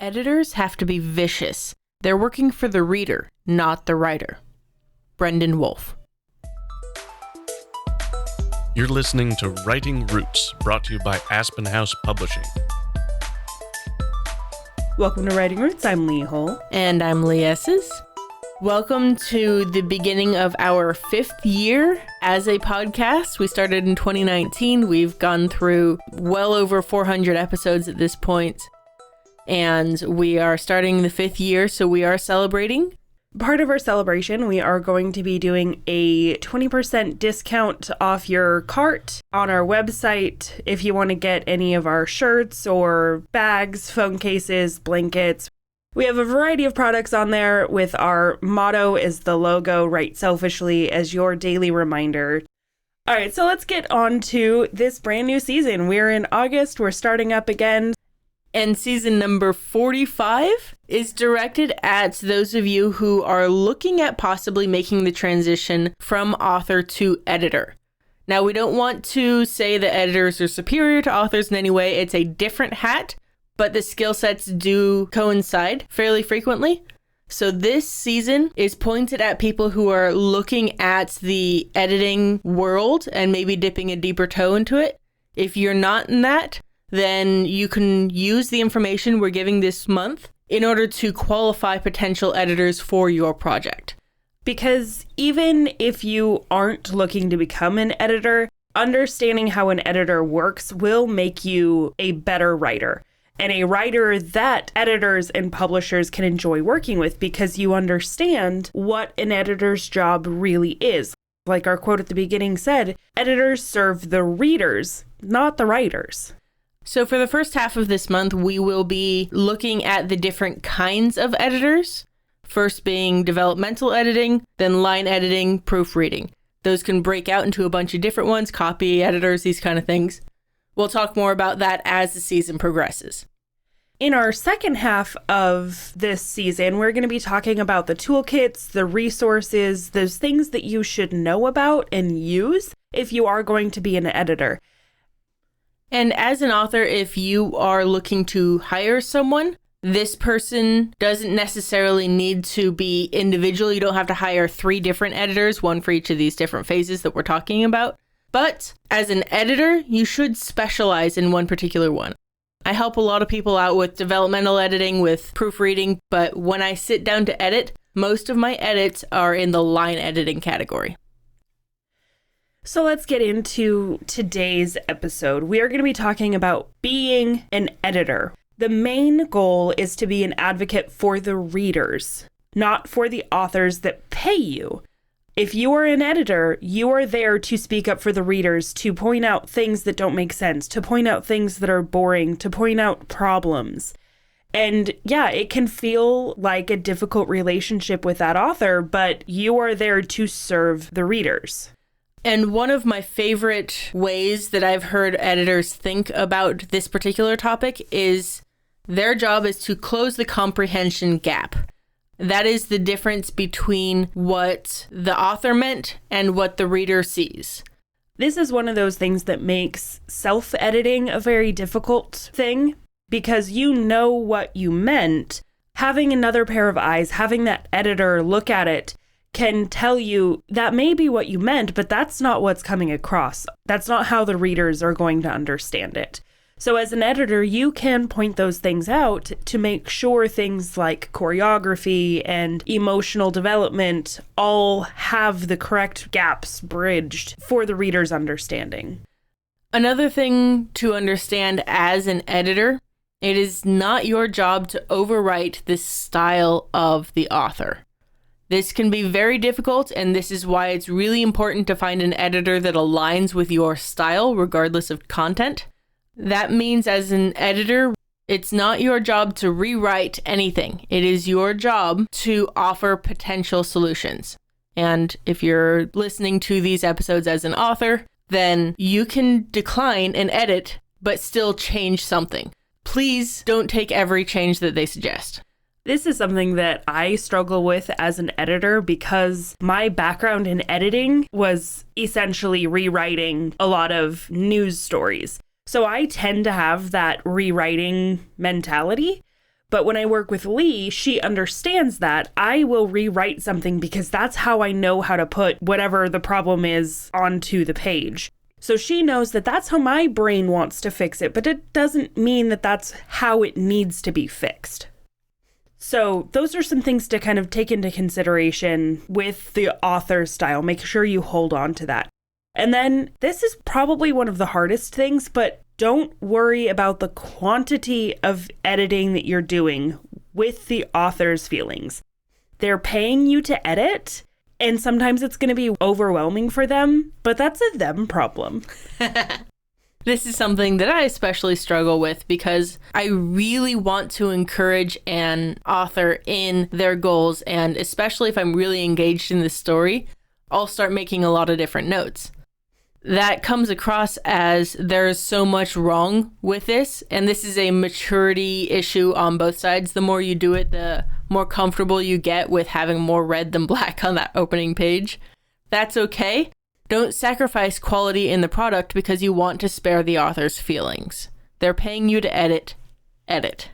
Editors have to be vicious. They're working for the reader, not the writer. Brendan Wolfe. You're listening to Writing Roots, brought to you by Aspen House Publishing. Welcome to Writing Roots. I'm Leigh Hull. And I'm Leigh Esses. Welcome to the beginning of our 5th year as a podcast. We started in 2019. We've gone through well over 400 episodes at this point. And we are starting the 5th year, so we are celebrating. Part of our celebration, we are going to be doing a 20% discount off your cart on our website if you want to get any of our shirts or bags, phone cases, blankets. We have a variety of products on there with our motto is the logo, Write Selfishly, as your daily reminder. All right, so let's get on to this brand new season. We're in August. We're starting up again. And season number 45 is directed at those of you who are looking at possibly making the transition from author to editor. Now, we don't want to say that editors are superior to authors in any way. It's a different hat, but the skill sets do coincide fairly frequently. So this season is pointed at people who are looking at the editing world and maybe dipping a deeper toe into it. If you're not in that, then you can use the information we're giving this month in order to qualify potential editors for your project. Because even if you aren't looking to become an editor, understanding how an editor works will make you a better writer. And a writer that editors and publishers can enjoy working with because you understand what an editor's job really is. Like our quote at the beginning said, editors serve the readers, not the writers. So for the first half of this month, we will be looking at the different kinds of editors. First being developmental editing, then line editing, proofreading. Those can break out into a bunch of different ones, copy editors, these kind of things. We'll talk more about that as the season progresses. In our second half of this season, we're going to be talking about the toolkits, the resources, those things that you should know about and use if you are going to be an editor. And as an author, if you are looking to hire someone, this person doesn't necessarily need to be individual. You don't have to hire 3 different editors, one for each of these different phases that we're talking about. But as an editor, you should specialize in one particular one. I help a lot of people out with developmental editing, with proofreading, but when I sit down to edit, most of my edits are in the line editing category. So let's get into today's episode. We are going to be talking about being an editor. The main goal is to be an advocate for the readers, not for the authors that pay you. If you are an editor, you are there to speak up for the readers, to point out things that don't make sense, to point out things that are boring, to point out problems. And yeah, it can feel like a difficult relationship with that author, but you are there to serve the readers. And one of my favorite ways that I've heard editors think about this particular topic is their job is to close the comprehension gap. That is the difference between what the author meant and what the reader sees. This is one of those things that makes self-editing a very difficult thing because you know what you meant. Having another pair of eyes, having that editor look at it, can tell you that may be what you meant, but that's not what's coming across. That's not how the readers are going to understand it. So as an editor, you can point those things out to make sure things like choreography and emotional development all have the correct gaps bridged for the reader's understanding. Another thing to understand as an editor, it is not your job to overwrite the style of the author. This can be very difficult, and this is why it's really important to find an editor that aligns with your style, regardless of content. That means as an editor, it's not your job to rewrite anything. It is your job to offer potential solutions. And if you're listening to these episodes as an author, then you can decline an edit, but still change something. Please don't take every change that they suggest. This is something that I struggle with as an editor because my background in editing was essentially rewriting a lot of news stories. So I tend to have that rewriting mentality, But when I work with Leigh, she understands that. I will rewrite something because that's how I know how to put whatever the problem is onto the page. So she knows that that's how my brain wants to fix it, but it doesn't mean that that's how it needs to be fixed. So those are some things to kind of take into consideration with the author's style. Make sure you hold on to that. And then this is probably one of the hardest things, but don't worry about the quantity of editing that you're doing with the author's feelings. They're paying you to edit, and sometimes it's going to be overwhelming for them, but that's a them problem. This is something that I especially struggle with because I really want to encourage an author in their goals, and especially if I'm really engaged in the story, I'll start making a lot of different notes. That comes across as there's so much wrong with this, and this is a maturity issue on both sides. The more you do it, the more comfortable you get with having more red than black on that opening page. That's okay. Don't sacrifice quality in the product because you want to spare the author's feelings. They're paying you to edit. Edit.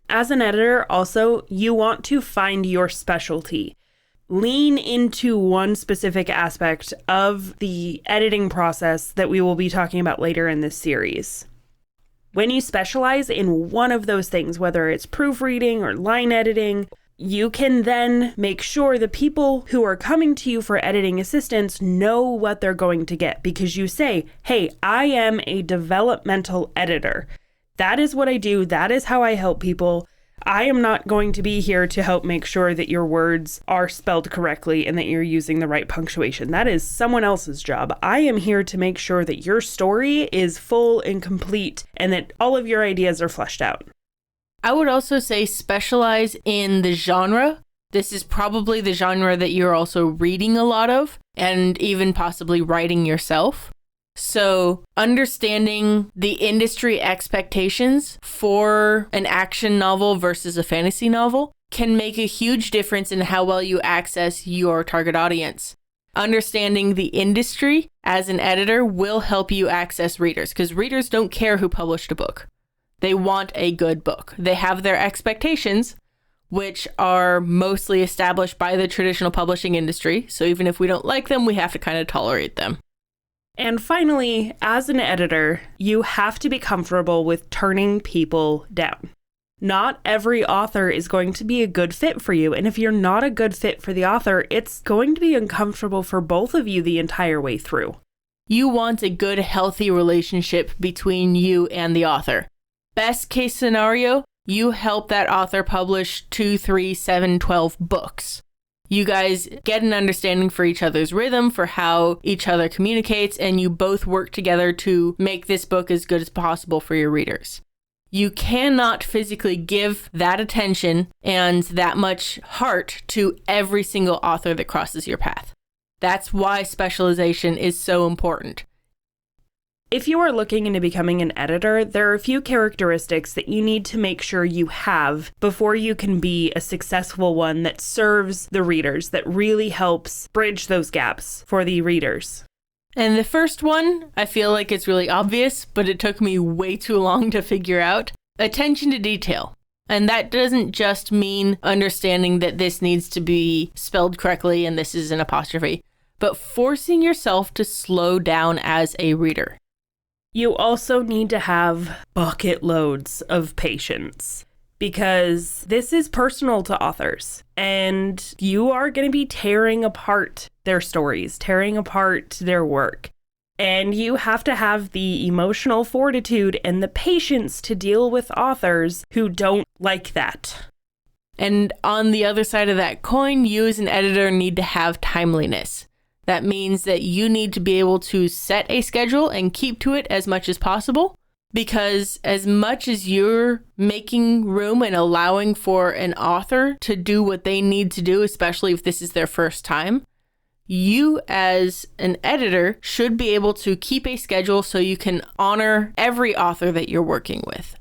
As an editor, also, you want to find your specialty. Lean into one specific aspect of the editing process that we will be talking about later in this series. When you specialize in one of those things, whether it's proofreading or line editing, you can then make sure the people who are coming to you for editing assistance know what they're going to get, because you say, hey, I am a developmental editor. That is what I do. That is how I help people. I am not going to be here to help make sure that your words are spelled correctly and that you're using the right punctuation. That is someone else's job. I am here to make sure that your story is full and complete and that all of your ideas are fleshed out. I would also say specialize in the genre. This is probably the genre that you're also reading a lot of and even possibly writing yourself. So understanding the industry expectations for an action novel versus a fantasy novel can make a huge difference in how well you access your target audience. Understanding the industry as an editor will help you access readers, because readers don't care who published a book. They want a good book. They have their expectations, which are mostly established by the traditional publishing industry. So even if we don't like them, we have to kind of tolerate them. And finally, as an editor, you have to be comfortable with turning people down. Not every author is going to be a good fit for you. And if you're not a good fit for the author, it's going to be uncomfortable for both of you the entire way through. You want a good, healthy relationship between you and the author. Best case scenario, you help that author publish 2, 3, 7, 12 books. You guys get an understanding for each other's rhythm, for how each other communicates, and you both work together to make this book as good as possible for your readers. You cannot physically give that attention and that much heart to every single author that crosses your path. That's why specialization is so important. If you are looking into becoming an editor, there are a few characteristics that you need to make sure you have before you can be a successful one that serves the readers, that really helps bridge those gaps for the readers. And the first one, I feel like it's really obvious, but it took me way too long to figure out. Attention to detail. And that doesn't just mean understanding that this needs to be spelled correctly and this is an apostrophe, but forcing yourself to slow down as a reader. You also need to have bucket loads of patience, because this is personal to authors and you are going to be tearing apart their stories, tearing apart their work. And you have to have the emotional fortitude and the patience to deal with authors who don't like that. And on the other side of that coin, you as an editor need to have timeliness. That means that you need to be able to set a schedule and keep to it as much as possible, because as much as you're making room and allowing for an author to do what they need to do, especially if this is their first time, you as an editor should be able to keep a schedule so you can honor every author that you're working with.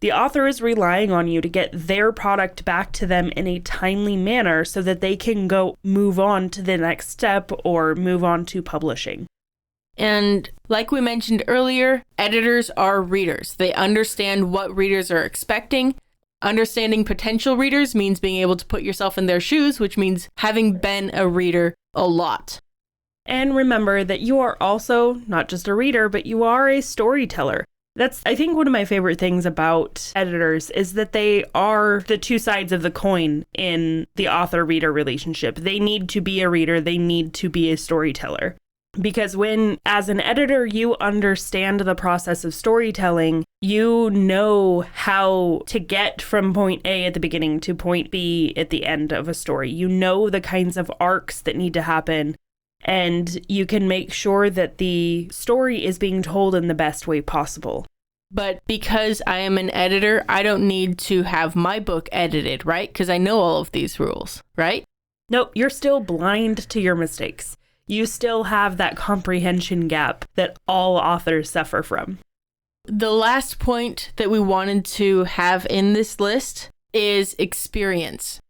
The author is relying on you to get their product back to them in a timely manner so that they can go move on to the next step or move on to publishing. And like we mentioned earlier, editors are readers. They understand what readers are expecting. Understanding potential readers means being able to put yourself in their shoes, which means having been a reader a lot. And remember that you are also not just a reader, but you are a storyteller. That's, I think, one of my favorite things about editors is that they are the two sides of the coin in the author-reader relationship. They need to be a reader. They need to be a storyteller. Because when, as an editor, you understand the process of storytelling, you know how to get from point A at the beginning to point B at the end of a story. You know the kinds of arcs that need to happen, and you can make sure that the story is being told in the best way possible. But because I am an editor, I don't need to have my book edited, right? Because I know all of these rules, right? Nope, you're still blind to your mistakes. You still have that comprehension gap that all authors suffer from. The last point that we wanted to have in this list is experience.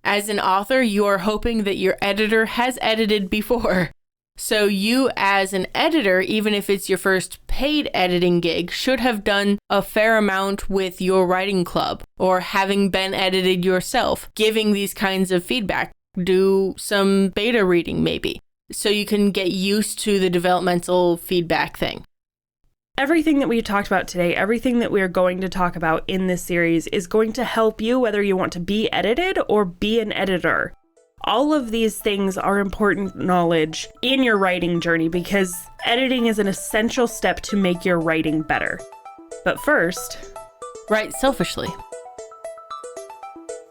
As an author, you are hoping that your editor has edited before. So you, as an editor, even if it's your first paid editing gig, should have done a fair amount with your writing club or having been edited yourself, giving these kinds of feedback. Do some beta reading maybe, so you can get used to the developmental feedback thing. Everything that we talked about today, everything that we are going to talk about in this series is going to help you whether you want to be edited or be an editor. All of these things are important knowledge in your writing journey because editing is an essential step to make your writing better. But first, write selfishly.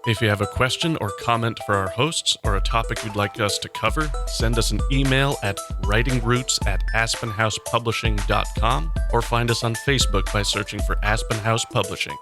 If you have a question or comment for our hosts or a topic you'd like us to cover, send us an email at writingroots@aspenhousepublishing.com or find us on Facebook by searching for Aspen House Publishing.